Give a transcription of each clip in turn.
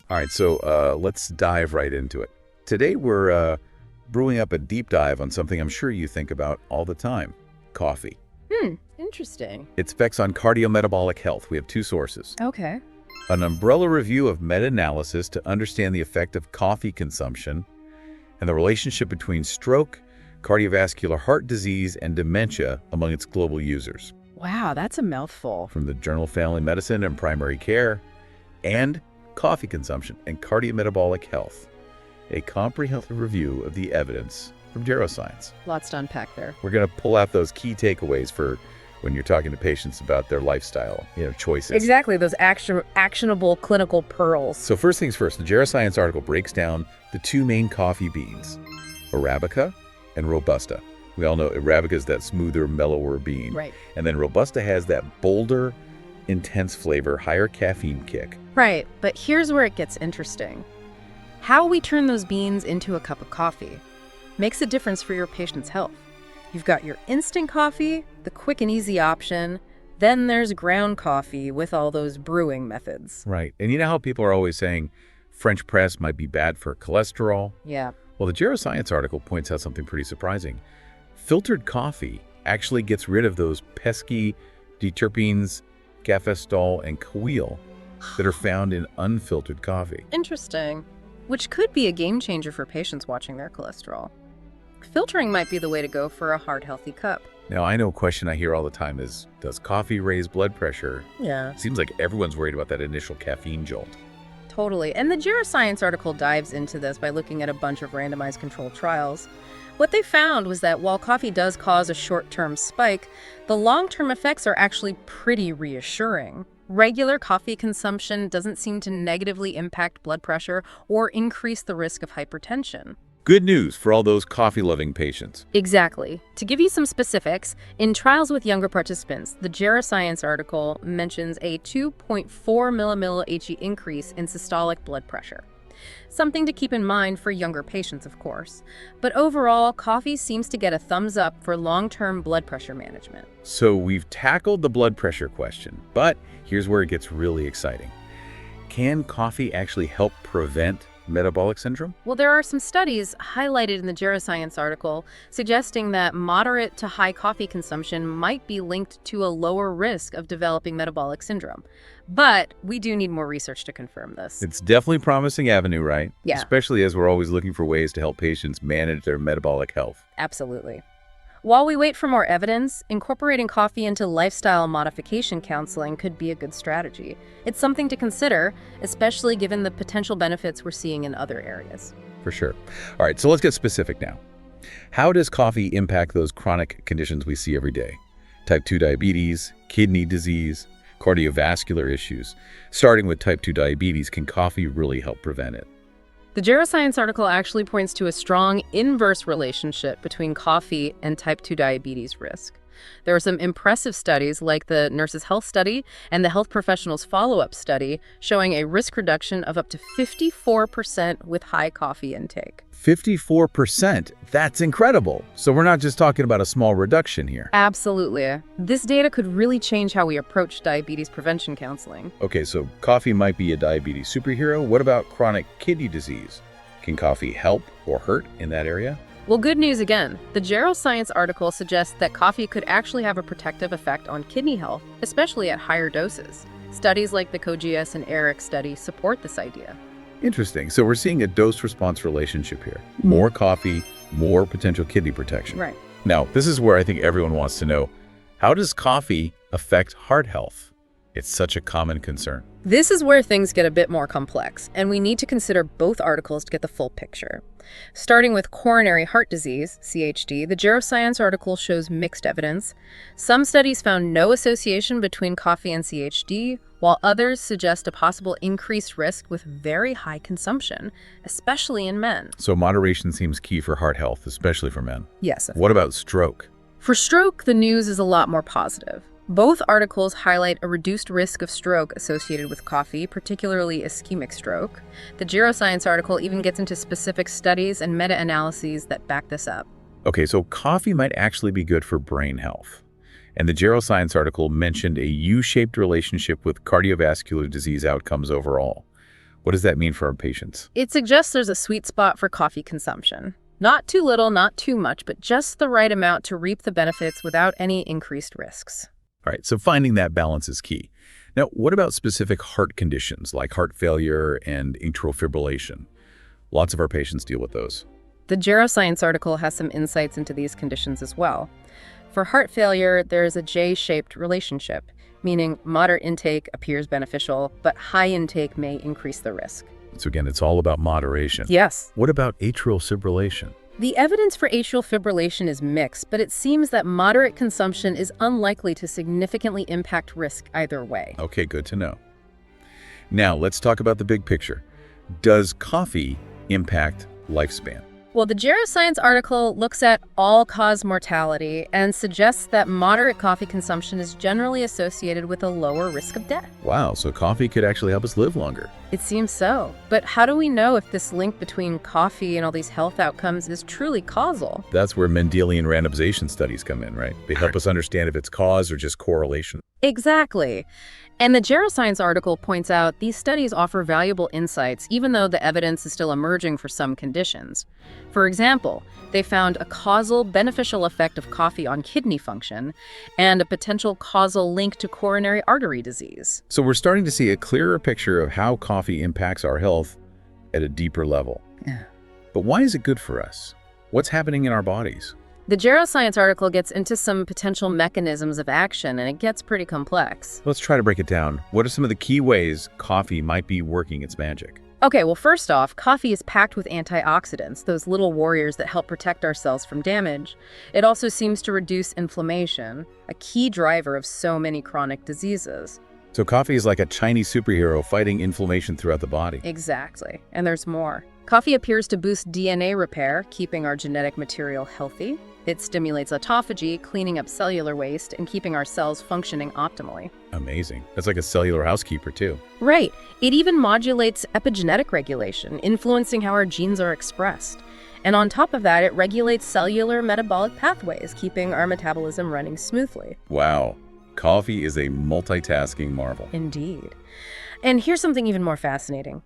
All right, so let's dive right into it. Today we're brewing up a deep dive on something I'm sure you think about all the time: coffee. Interesting. Its effects on cardiometabolic health. We have two sources. Okay. An umbrella review of meta-analysis to understand the effect of coffee consumption and the relationship between stroke, cardiovascular heart disease, and dementia among its global users. Wow, that's a mouthful. From the Journal of Family Medicine and Primary Care, and coffee consumption and cardiometabolic health. A comprehensive review of the evidence from Geroscience. Lots to unpack there. We're going to pull out those key takeaways for when you're talking to patients about their lifestyle, choices. Exactly, those actionable clinical pearls. So first things first, the Geroscience article breaks down the two main coffee beans, Arabica and Robusta. We all know Arabica is that smoother, mellower bean. Right. And then Robusta has that bolder, intense flavor, higher caffeine kick. Right, but here's where it gets interesting. How we turn those beans into a cup of coffee makes a difference for your patient's health. You've got your instant coffee, the quick and easy option. Then there's ground coffee with all those brewing methods. Right. And you know how people are always saying French press might be bad for cholesterol? Yeah. Well, the Geroscience article points out something pretty surprising. Filtered coffee actually gets rid of those pesky deuterpenes, cafestol, and kouil that are found in unfiltered coffee. Interesting. Which could be a game changer for patients watching their cholesterol. Filtering might be the way to go for a heart healthy cup. Now, I know a question I hear all the time is, does coffee raise blood pressure? Yeah. It seems like everyone's worried about that initial caffeine jolt. Totally. And the Geroscience article dives into this by looking at a bunch of randomized controlled trials. What they found was that while coffee does cause a short-term spike, the long-term effects are actually pretty reassuring. Regular coffee consumption doesn't seem to negatively impact blood pressure or increase the risk of hypertension. Good news for all those coffee-loving patients. Exactly. To give you some specifics, in trials with younger participants, the Geroscience article mentions a 2.4 millimole HE increase in systolic blood pressure. Something to keep in mind for younger patients, of course. But overall, coffee seems to get a thumbs up for long-term blood pressure management. So we've tackled the blood pressure question, but here's where it gets really exciting. Can coffee actually help prevent metabolic syndrome? Well, there are some studies highlighted in the Geroscience article suggesting that moderate to high coffee consumption might be linked to a lower risk of developing metabolic syndrome. But we do need more research to confirm this. It's definitely a promising avenue, right? Yeah. Especially as we're always looking for ways to help patients manage their metabolic health. Absolutely. While we wait for more evidence, incorporating coffee into lifestyle modification counseling could be a good strategy. It's something to consider, especially given the potential benefits we're seeing in other areas. For sure. All right, so let's get specific now. How does coffee impact those chronic conditions we see every day? Type 2 diabetes, kidney disease, cardiovascular issues. Starting with type 2 diabetes, can coffee really help prevent it? The Geroscience article actually points to a strong inverse relationship between coffee and type 2 diabetes risk. There are some impressive studies like the Nurses' Health Study and the Health Professionals Follow-Up Study showing a risk reduction of up to 54% with high coffee intake. 54%? That's incredible. So we're not just talking about a small reduction here. Absolutely. This data could really change how we approach diabetes prevention counseling. Okay, so coffee might be a diabetes superhero. What about chronic kidney disease? Can coffee help or hurt in that area? Well, good news again. The Geroscience article suggests that coffee could actually have a protective effect on kidney health, especially at higher doses. Studies like the COGS and ERIC study support this idea. Interesting. So we're seeing a dose-response relationship here. More coffee, more potential kidney protection. Right. Now, this is where I think everyone wants to know, how does coffee affect heart health? It's such a common concern. This is where things get a bit more complex, and we need to consider both articles to get the full picture. Starting with coronary heart disease, CHD, the Geroscience article shows mixed evidence. Some studies found no association between coffee and CHD, while others suggest a possible increased risk with very high consumption, especially in men. So moderation seems key for heart health, especially for men. Yes. What about stroke? For stroke, the news is a lot more positive. Both articles highlight a reduced risk of stroke associated with coffee, particularly ischemic stroke. The Geroscience article even gets into specific studies and meta-analyses that back this up. Okay, so coffee might actually be good for brain health. And the Geroscience article mentioned a U-shaped relationship with cardiovascular disease outcomes overall. What does that mean for our patients? It suggests there's a sweet spot for coffee consumption. Not too little, not too much, but just the right amount to reap the benefits without any increased risks. All right, so finding that balance is key. Now, what about specific heart conditions like heart failure and atrial fibrillation? Lots of our patients deal with those. The Geroscience article has some insights into these conditions as well. For heart failure, there is a J-shaped relationship, meaning moderate intake appears beneficial, but high intake may increase the risk. So again, it's all about moderation. Yes. What about atrial fibrillation? The evidence for atrial fibrillation is mixed, but it seems that moderate consumption is unlikely to significantly impact risk either way. Okay, good to know. Now, let's talk about the big picture. Does coffee impact lifespan? Well, the Geroscience article looks at all-cause mortality and suggests that moderate coffee consumption is generally associated with a lower risk of death. Wow, so coffee could actually help us live longer. It seems so. But how do we know if this link between coffee and all these health outcomes is truly causal? That's where Mendelian randomization studies come in, right? They help us understand if it's cause or just correlation. Exactly. And the Geroscience article points out these studies offer valuable insights, even though the evidence is still emerging for some conditions. For example, they found a causal beneficial effect of coffee on kidney function and a potential causal link to coronary artery disease. So we're starting to see a clearer picture of how coffee impacts our health at a deeper level. Yeah. But why is it good for us? What's happening in our bodies? The Geroscience article gets into some potential mechanisms of action, and it gets pretty complex. Let's try to break it down. What are some of the key ways coffee might be working its magic? Okay, well, first off, coffee is packed with antioxidants, those little warriors that help protect our cells from damage. It also seems to reduce inflammation, a key driver of so many chronic diseases. So coffee is like a Chinese superhero fighting inflammation throughout the body. Exactly. And there's more. Coffee appears to boost DNA repair, keeping our genetic material healthy. It stimulates autophagy, cleaning up cellular waste and keeping our cells functioning optimally. Amazing. That's like a cellular housekeeper, too. Right. It even modulates epigenetic regulation, influencing how our genes are expressed. And on top of that, it regulates cellular metabolic pathways, keeping our metabolism running smoothly. Wow. Coffee is a multitasking marvel. Indeed. And here's something even more fascinating.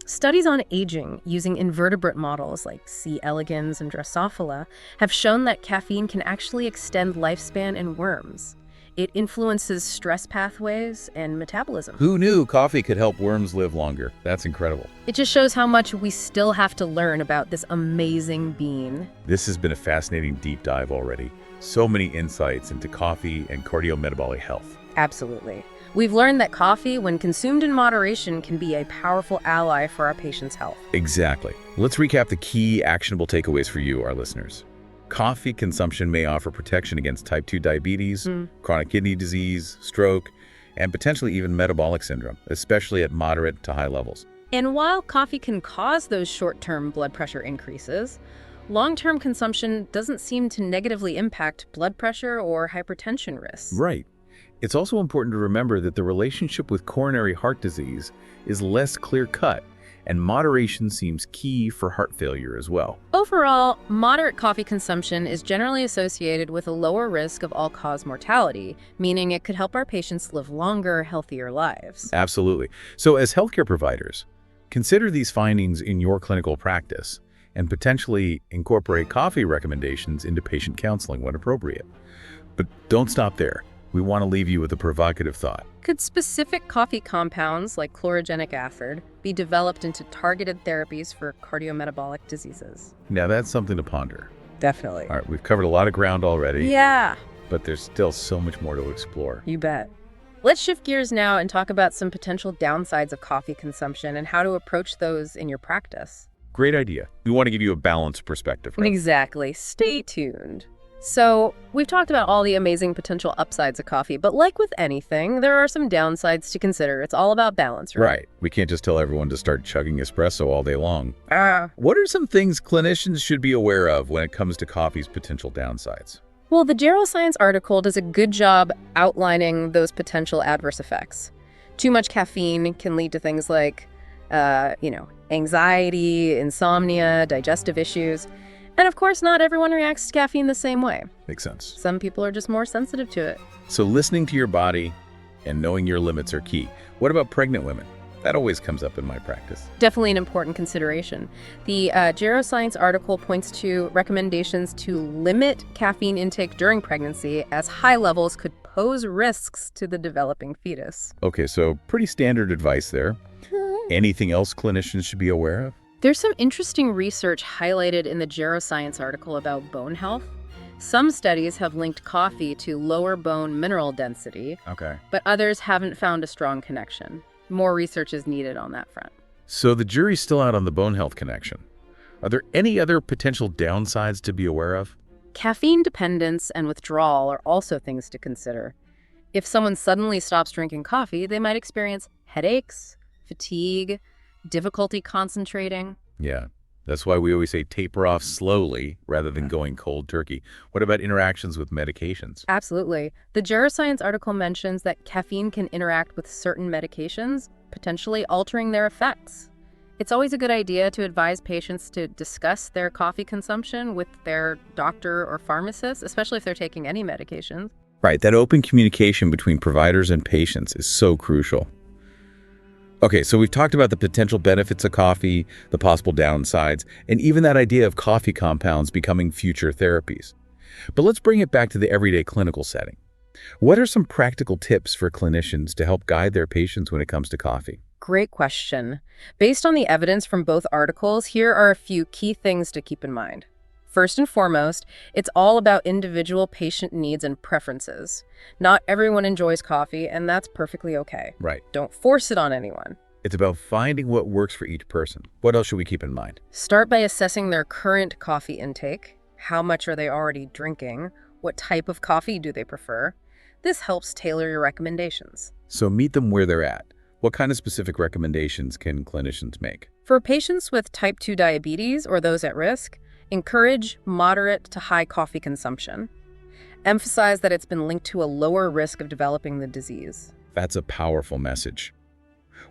Studies on aging using invertebrate models like C. elegans and Drosophila have shown that caffeine can actually extend lifespan in worms. It influences stress pathways and metabolism. Who knew coffee could help worms live longer? That's incredible. It just shows how much we still have to learn about this amazing bean. This has been a fascinating deep dive already. So many insights into coffee and cardiometabolic health. Absolutely. We've learned that coffee, when consumed in moderation, can be a powerful ally for our patients' health. Exactly. Let's recap the key actionable takeaways for you, our listeners. Coffee consumption may offer protection against type 2 diabetes, chronic kidney disease, stroke, and potentially even metabolic syndrome, especially at moderate to high levels. And while coffee can cause those short-term blood pressure increases, long-term consumption doesn't seem to negatively impact blood pressure or hypertension risks. Right. It's also important to remember that the relationship with coronary heart disease is less clear-cut, and moderation seems key for heart failure as well. Overall, moderate coffee consumption is generally associated with a lower risk of all-cause mortality, meaning it could help our patients live longer, healthier lives. Absolutely. So as healthcare providers, consider these findings in your clinical practice and potentially incorporate coffee recommendations into patient counseling when appropriate. But don't stop there. We want to leave you with a provocative thought. Could specific coffee compounds like chlorogenic acid be developed into targeted therapies for cardiometabolic diseases? Now that's something to ponder. Definitely. All right, we've covered a lot of ground already. Yeah. But there's still so much more to explore. You bet. Let's shift gears now and talk about some potential downsides of coffee consumption and how to approach those in your practice. Great idea. We want to give you a balanced perspective, right? Exactly. Stay tuned. So, we've talked about all the amazing potential upsides of coffee, but like with anything, there are some downsides to consider. It's all about balance, right? Right. We can't just tell everyone to start chugging espresso all day long. Ah. What are some things clinicians should be aware of when it comes to coffee's potential downsides? Well, the Geroscience article does a good job outlining those potential adverse effects. Too much caffeine can lead to things like, anxiety, insomnia, digestive issues. And of course, not everyone reacts to caffeine the same way. Makes sense. Some people are just more sensitive to it. So listening to your body and knowing your limits are key. What about pregnant women? That always comes up in my practice. Definitely an important consideration. The Geroscience article points to recommendations to limit caffeine intake during pregnancy, as high levels could pose risks to the developing fetus. Okay, so pretty standard advice there. Anything else clinicians should be aware of? There's some interesting research highlighted in the Geroscience article about bone health. Some studies have linked coffee to lower bone mineral density, Okay. but others haven't found a strong connection. More research is needed on that front. So the jury's still out on the bone health connection. Are there any other potential downsides to be aware of? Caffeine dependence and withdrawal are also things to consider. If someone suddenly stops drinking coffee, they might experience headaches, fatigue, difficulty concentrating. Yeah, that's why we always say taper off slowly rather than going cold turkey. What about interactions with medications? Absolutely. The Geroscience article mentions that caffeine can interact with certain medications, potentially altering their effects. It's always a good idea to advise patients to discuss their coffee consumption with their doctor or pharmacist, especially if they're taking any medications. Right, that open communication between providers and patients is so crucial. Okay, so we've talked about the potential benefits of coffee, the possible downsides, and even that idea of coffee compounds becoming future therapies. But let's bring it back to the everyday clinical setting. What are some practical tips for clinicians to help guide their patients when it comes to coffee? Great question. Based on the evidence from both articles, here are a few key things to keep in mind. First and foremost, it's all about individual patient needs and preferences. Not everyone enjoys coffee, and that's perfectly okay. Right. Don't force it on anyone. It's about finding what works for each person. What else should we keep in mind? Start by assessing their current coffee intake. How much are they already drinking? What type of coffee do they prefer? This helps tailor your recommendations. So meet them where they're at. What kind of specific recommendations can clinicians make? For patients with type 2 diabetes or those at risk, encourage moderate to high coffee consumption. Emphasize that it's been linked to a lower risk of developing the disease. That's a powerful message.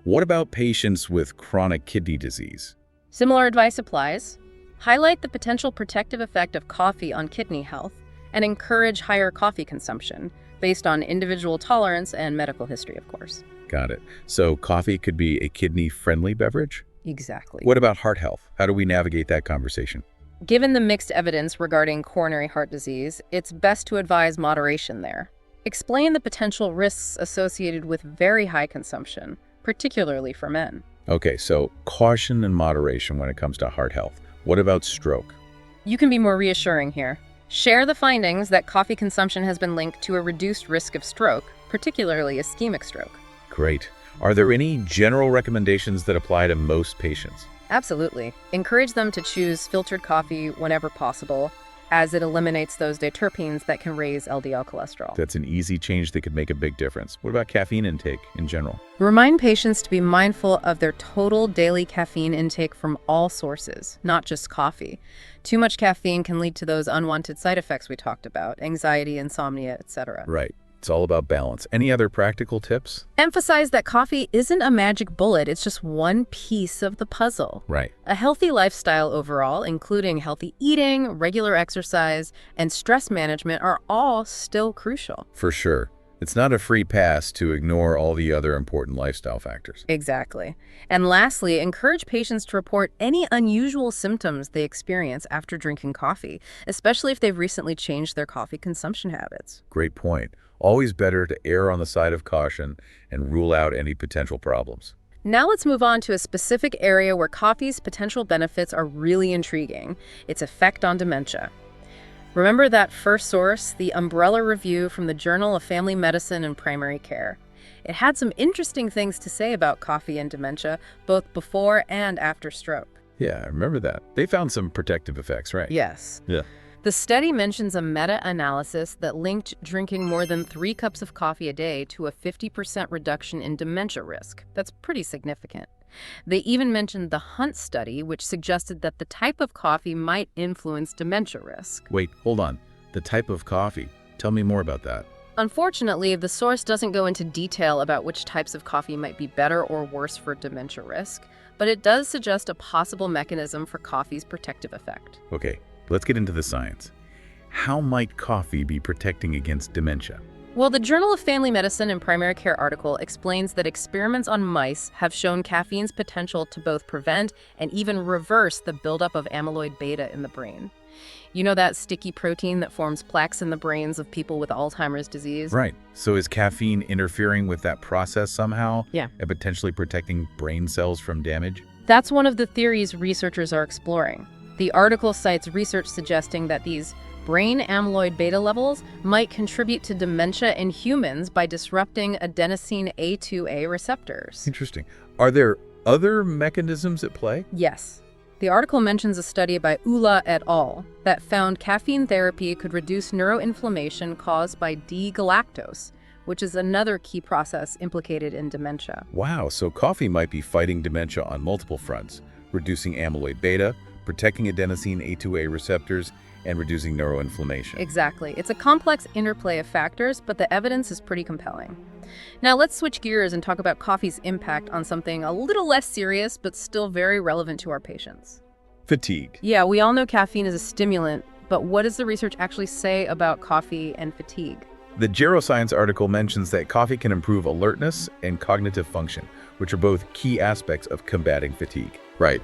What about patients with chronic kidney disease? Similar advice applies. Highlight the potential protective effect of coffee on kidney health and encourage higher coffee consumption based on individual tolerance and medical history, of course. Got it. So coffee could be a kidney-friendly beverage? Exactly. What about heart health? How do we navigate that conversation? Given the mixed evidence regarding coronary heart disease, it's best to advise moderation there. Explain the potential risks associated with very high consumption, particularly for men. Okay, so caution and moderation when it comes to heart health. What about stroke? You can be more reassuring here. Share the findings that coffee consumption has been linked to a reduced risk of stroke, particularly ischemic stroke. Great. Are there any general recommendations that apply to most patients? Absolutely. Encourage them to choose filtered coffee whenever possible, as it eliminates those terpenes that can raise LDL cholesterol. That's an easy change that could make a big difference. What about caffeine intake in general? Remind patients to be mindful of their total daily caffeine intake from all sources, not just coffee. Too much caffeine can lead to those unwanted side effects we talked about, anxiety, insomnia, etc. Right. It's all about balance. Any other practical tips? Emphasize that coffee isn't a magic bullet, it's just one piece of the puzzle. Right. A healthy lifestyle overall, including healthy eating, regular exercise, and stress management, are all still crucial. For sure. It's not a free pass to ignore all the other important lifestyle factors. Exactly. And lastly, encourage patients to report any unusual symptoms they experience after drinking coffee, especially if they've recently changed their coffee consumption habits. Great point. Always better to err on the side of caution and rule out any potential problems. Now let's move on to a specific area where coffee's potential benefits are really intriguing: its effect on dementia. Remember that first source, the umbrella review from the Journal of Family Medicine and Primary Care. It had some interesting things to say about coffee and dementia, both before and after stroke. Yeah, I remember that. They found some protective effects, right? Yes. Yeah. The study mentions a meta-analysis that linked drinking more than 3 cups of coffee a day to a 50% reduction in dementia risk. That's pretty significant. They even mentioned the Hunt study, which suggested that the type of coffee might influence dementia risk. Wait, hold on. The type of coffee. Tell me more about that. Unfortunately, the source doesn't go into detail about which types of coffee might be better or worse for dementia risk, but it does suggest a possible mechanism for coffee's protective effect. Okay, let's get into the science. How might coffee be protecting against dementia? Well, the Journal of Family Medicine and Primary Care article explains that experiments on mice have shown caffeine's potential to both prevent and even reverse the buildup of amyloid beta in the brain. You know that sticky protein that forms plaques in the brains of people with Alzheimer's disease? Right. So is caffeine interfering with that process somehow? Yeah. And potentially protecting brain cells from damage? That's one of the theories researchers are exploring. The article cites research suggesting that these brain amyloid beta levels might contribute to dementia in humans by disrupting adenosine A2A receptors. Interesting. Are there other mechanisms at play? Yes. The article mentions a study by Ula et al. That found caffeine therapy could reduce neuroinflammation caused by D-galactose, which is another key process implicated in dementia. Wow, so coffee might be fighting dementia on multiple fronts, reducing amyloid beta, protecting adenosine A2A receptors, and reducing neuroinflammation. Exactly. It's a complex interplay of factors, but the evidence is pretty compelling. Now let's switch gears and talk about coffee's impact on something a little less serious, but still very relevant to our patients. Fatigue. Yeah, we all know caffeine is a stimulant, but what does the research actually say about coffee and fatigue? The Geroscience article mentions that coffee can improve alertness and cognitive function, which are both key aspects of combating fatigue. Right.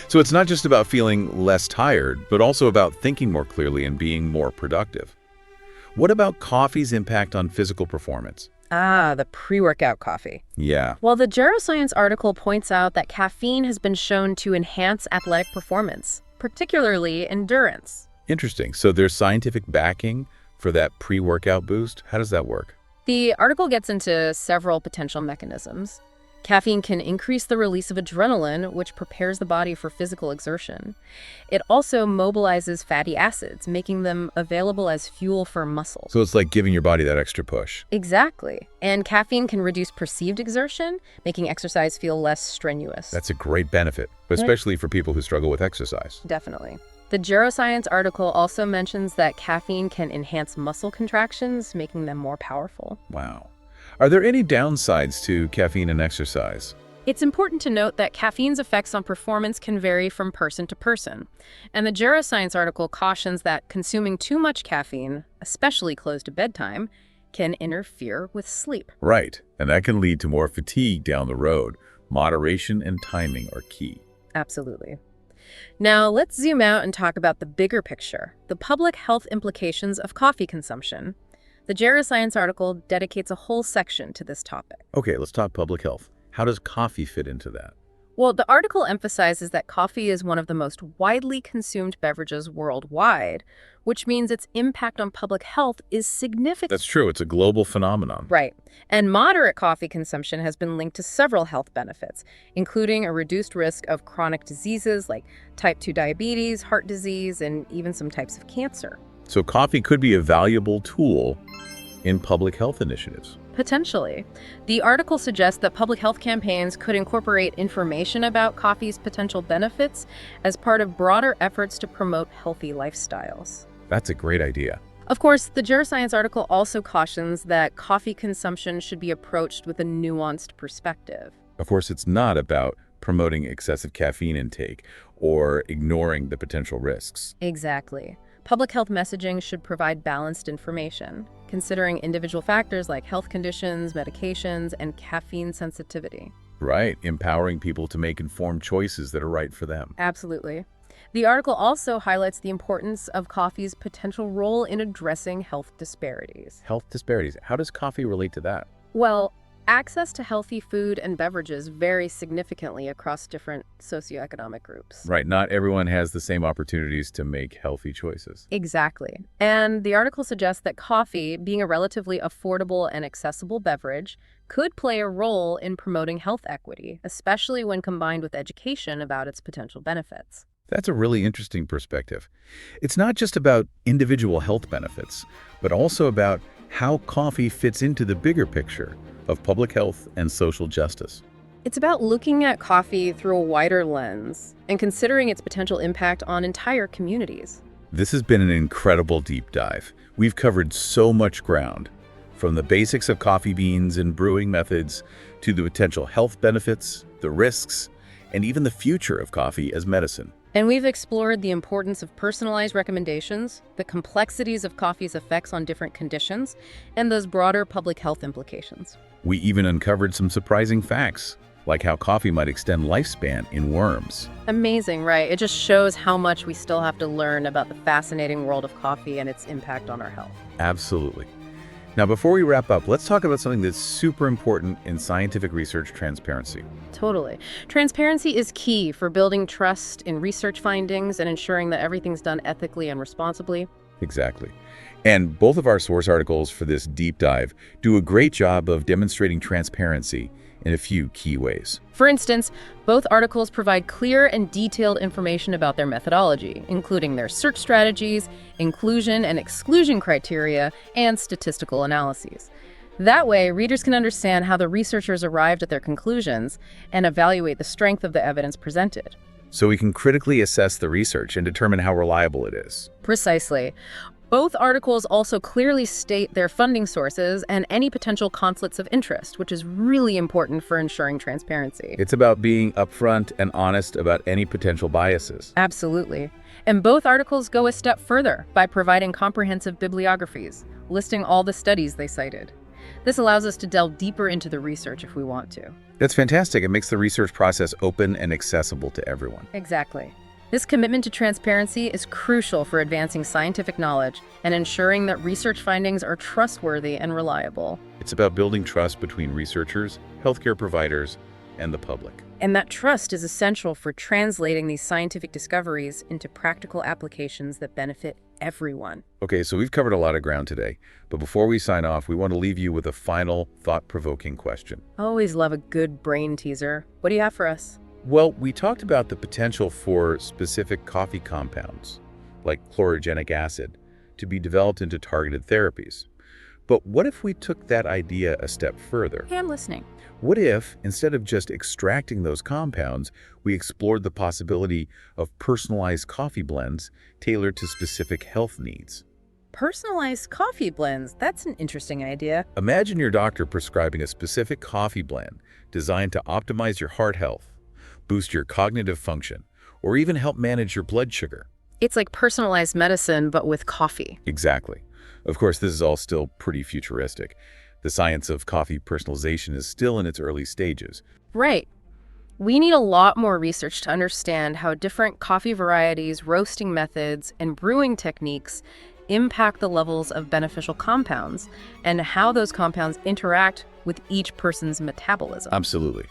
So it's not just about feeling less tired, but also about thinking more clearly and being more productive. What about coffee's impact on physical performance? Ah, the pre-workout coffee. Yeah. Well, the Geroscience article points out that caffeine has been shown to enhance athletic performance, particularly endurance. Interesting. So there's scientific backing for that pre-workout boost? How does that work? The article gets into several potential mechanisms. Caffeine can increase the release of adrenaline, which prepares the body for physical exertion. It also mobilizes fatty acids, making them available as fuel for muscles. So it's like giving your body that extra push. Exactly. And caffeine can reduce perceived exertion, making exercise feel less strenuous. That's a great benefit, especially for people who struggle with exercise. Definitely. The Geroscience article also mentions that caffeine can enhance muscle contractions, making them more powerful. Wow. Are there any downsides to caffeine and exercise? It's important to note that caffeine's effects on performance can vary from person to person. And the Geroscience article cautions that consuming too much caffeine, especially close to bedtime, can interfere with sleep. Right, and that can lead to more fatigue down the road. Moderation and timing are key. Absolutely. Now, let's zoom out and talk about the bigger picture, the public health implications of coffee consumption. The Geroscience article dedicates a whole section to this topic. Okay, let's talk public health. How does coffee fit into that? Well, the article emphasizes that coffee is one of the most widely consumed beverages worldwide, which means its impact on public health is significant. That's true. It's a global phenomenon. Right. And moderate coffee consumption has been linked to several health benefits, including a reduced risk of chronic diseases like type 2 diabetes, heart disease, and even some types of cancer. So coffee could be a valuable tool in public health initiatives. Potentially. The article suggests that public health campaigns could incorporate information about coffee's potential benefits as part of broader efforts to promote healthy lifestyles. That's a great idea. Of course, the Geroscience article also cautions that coffee consumption should be approached with a nuanced perspective. Of course, it's not about promoting excessive caffeine intake or ignoring the potential risks. Exactly. Public health messaging should provide balanced information, considering individual factors like health conditions, medications, and caffeine sensitivity. Right, empowering people to make informed choices that are right for them. Absolutely. The article also highlights the importance of coffee's potential role in addressing health disparities. Health disparities. How does coffee relate to that? Well, access to healthy food and beverages varies significantly across different socioeconomic groups. Right, not everyone has the same opportunities to make healthy choices. Exactly. And the article suggests that coffee, being a relatively affordable and accessible beverage, could play a role in promoting health equity, especially when combined with education about its potential benefits. That's a really interesting perspective. It's not just about individual health benefits, but also about how coffee fits into the bigger picture of public health and social justice. It's about looking at coffee through a wider lens and considering its potential impact on entire communities. This has been an incredible deep dive. We've covered so much ground, from the basics of coffee beans and brewing methods to the potential health benefits, the risks, and even the future of coffee as medicine. And we've explored the importance of personalized recommendations, the complexities of coffee's effects on different conditions, and those broader public health implications. We even uncovered some surprising facts, like how coffee might extend lifespan in worms. Amazing, right? It just shows how much we still have to learn about the fascinating world of coffee and its impact on our health. Absolutely. Now, before we wrap up, let's talk about something that's super important in scientific research: transparency. Totally. Transparency is key for building trust in research findings and ensuring that everything's done ethically and responsibly. Exactly. And both of our source articles for this deep dive do a great job of demonstrating transparency in a few key ways. For instance, both articles provide clear and detailed information about their methodology, including their search strategies, inclusion and exclusion criteria, and statistical analyses. That way, readers can understand how the researchers arrived at their conclusions and evaluate the strength of the evidence presented. So we can critically assess the research and determine how reliable it is. Precisely. Both articles also clearly state their funding sources and any potential conflicts of interest, which is really important for ensuring transparency. It's about being upfront and honest about any potential biases. Absolutely. And both articles go a step further by providing comprehensive bibliographies, listing all the studies they cited. This allows us to delve deeper into the research if we want to. That's fantastic. It makes the research process open and accessible to everyone. Exactly. This commitment to transparency is crucial for advancing scientific knowledge and ensuring that research findings are trustworthy and reliable. It's about building trust between researchers, healthcare providers, and the public. And that trust is essential for translating these scientific discoveries into practical applications that benefit everyone. Okay, so we've covered a lot of ground today, but before we sign off, we want to leave you with a final thought-provoking question. Always love a good brain teaser. What do you have for us? Well, we talked about the potential for specific coffee compounds, like chlorogenic acid, to be developed into targeted therapies. But what if we took that idea a step further? Hey, I'm listening. What if, instead of just extracting those compounds, we explored the possibility of personalized coffee blends tailored to specific health needs? Personalized coffee blends. That's an interesting idea. Imagine your doctor prescribing a specific coffee blend designed to optimize your heart health, boost your cognitive function, or even help manage your blood sugar. It's like personalized medicine, but with coffee. Exactly. Of course, this is all still pretty futuristic. The science of coffee personalization is still in its early stages. Right. We need a lot more research to understand how different coffee varieties, roasting methods, and brewing techniques impact the levels of beneficial compounds and how those compounds interact with each person's metabolism. Absolutely.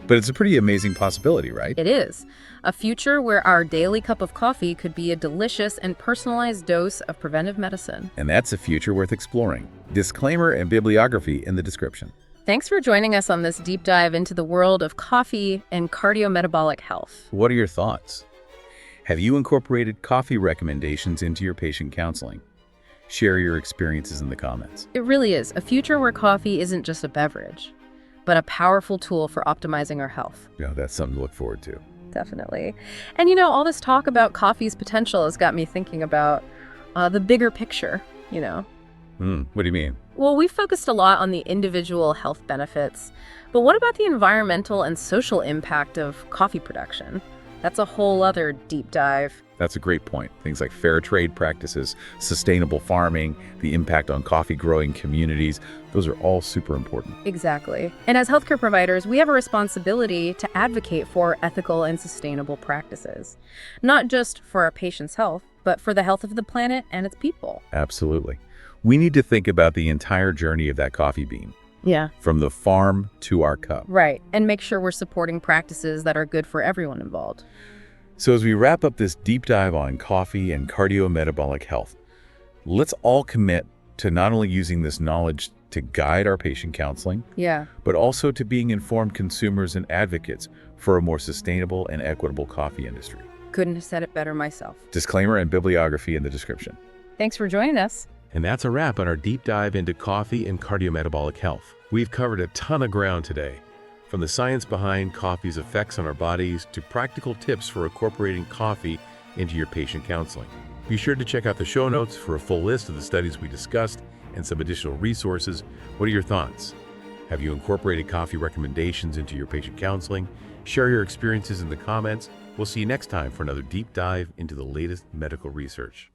But it's a pretty amazing possibility, right? It is. A future where our daily cup of coffee could be a delicious and personalized dose of preventive medicine. And that's a future worth exploring. Disclaimer and bibliography in the description. Thanks for joining us on this deep dive into the world of coffee and cardiometabolic health. What are your thoughts? Have you incorporated coffee recommendations into your patient counseling? Share your experiences in the comments. It really is a future where coffee isn't just a beverage, but a powerful tool for optimizing our health. Yeah, that's something to look forward to. Definitely. And all this talk about coffee's potential has got me thinking about the bigger picture, What do you mean? Well, we've focused a lot on the individual health benefits, but what about the environmental and social impact of coffee production? That's a whole other deep dive. That's a great point. Things like fair trade practices, sustainable farming, the impact on coffee growing communities, those are all super important. Exactly. And as healthcare providers, we have a responsibility to advocate for ethical and sustainable practices, not just for our patients' health, but for the health of the planet and its people. Absolutely. We need to think about the entire journey of that coffee bean. Yeah. From the farm to our cup. Right. And make sure we're supporting practices that are good for everyone involved. So as we wrap up this deep dive on coffee and cardiometabolic health, let's all commit to not only using this knowledge to guide our patient counseling, but also to being informed consumers and advocates for a more sustainable and equitable coffee industry. Couldn't have said it better myself. Disclaimer and bibliography in the description. Thanks for joining us. And that's a wrap on our deep dive into coffee and cardiometabolic health. We've covered a ton of ground today, from the science behind coffee's effects on our bodies to practical tips for incorporating coffee into your patient counseling. Be sure to check out the show notes for a full list of the studies we discussed and some additional resources. What are your thoughts? Have you incorporated coffee recommendations into your patient counseling? Share your experiences in the comments, We'll see you next time for another deep dive into the latest medical research.